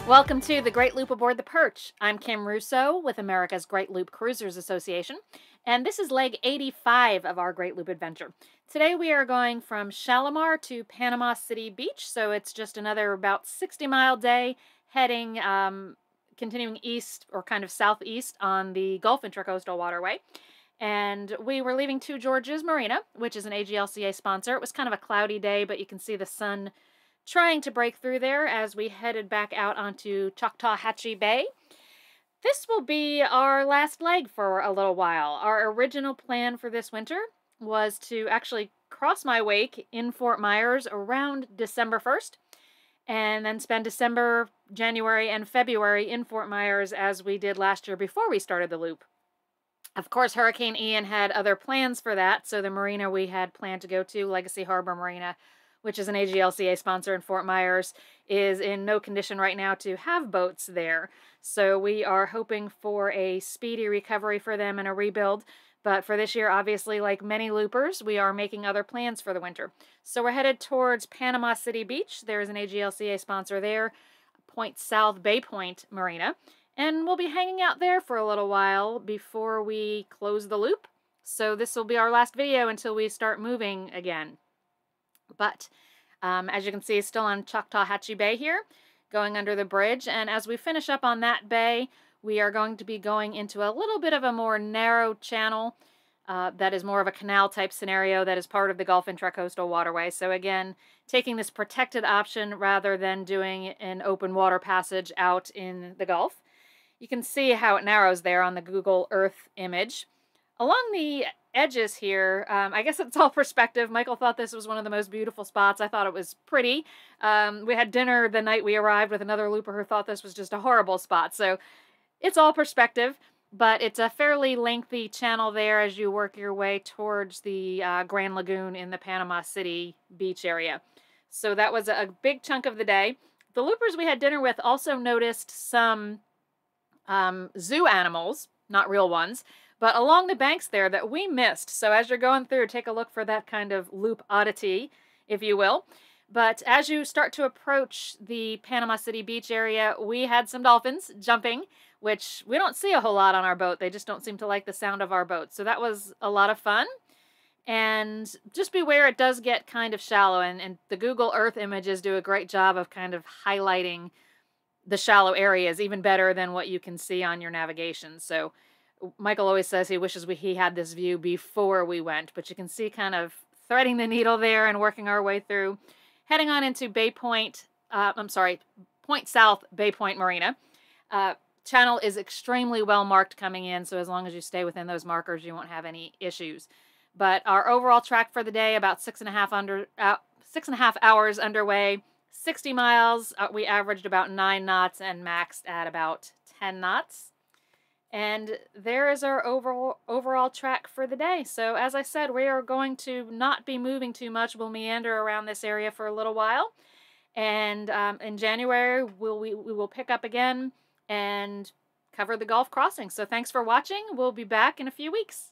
Welcome to the Great Loop Aboard the Perch. I'm Kim Russo with America's Great Loop Cruisers Association, and this is leg 85 of our Great Loop adventure. Today we are going from Shalimar to Panama City Beach, so it's just another about 60-mile day heading, continuing east or kind of southeast on the Gulf Intracoastal Waterway. And we were leaving Two Georges Marina, which is an AGLCA sponsor. It was kind of a cloudy day, but you can see the sun trying to break through there as we headed back out onto Choctawhatchee Bay. This will be our last leg for a little while. Our original plan for this winter was to actually cross my wake in Fort Myers around December 1st, and then spend December, January, and February in Fort Myers as we did last year before we started the loop. Of course, Hurricane Ian had other plans for that, so the marina we had planned to go to, Legacy Harbor Marina, which is an AGLCA sponsor in Fort Myers, is in no condition right now to have boats there. So we are hoping for a speedy recovery for them and a rebuild. But for this year, obviously, like many loopers, we are making other plans for the winter. So we're headed towards Panama City Beach. There is an AGLCA sponsor there, Point South Bay Point Marina. And we'll be hanging out there for a little while before we close the loop. So this will be our last video until we start moving again. But as you can see, still on Choctawhatchee Bay here, going under the bridge. And as we finish up on that bay, we are going to be going into a little bit of a more narrow channel that is more of a canal type scenario that is part of the Gulf Intracoastal Waterway. So again, taking this protected option rather than doing an open water passage out in the Gulf. You can see how it narrows there on the Google Earth image. Along the edges here, I guess it's all perspective. Michael thought this was one of the most beautiful spots. I thought it was pretty. We had dinner the night we arrived with another looper who thought this was just a horrible spot. So it's all perspective, but it's a fairly lengthy channel there as you work your way towards the Grand Lagoon in the Panama City Beach area. So that was a big chunk of the day. The loopers we had dinner with also noticed some zoo animals, not real ones, but along the banks there that we missed. So as you're going through, take a look for that kind of loop oddity, if you will. But as you start to approach the Panama City Beach area, we had some dolphins jumping, which we don't see a whole lot on our boat. They just don't seem to like the sound of our boat. So that was a lot of fun. And just beware, it does get kind of shallow. And the Google Earth images do a great job of kind of highlighting the shallow areas even better than what you can see on your navigation. So Michael always says he wishes he had this view before we went, but you can see kind of threading the needle there and working our way through, heading on into Point South Bay Point Marina. Channel is extremely well marked coming in, so as long as you stay within those markers, you won't have any issues. But our overall track for the day, about 6.5 hours underway, 60 miles. We averaged about 9 knots and maxed at about 10 knots. And there is our overall track for the day. So as I said, we are going to not be moving too much. We'll meander around this area for a little while. And in January, we will pick up again and cover the Gulf crossing. So thanks for watching. We'll be back in a few weeks.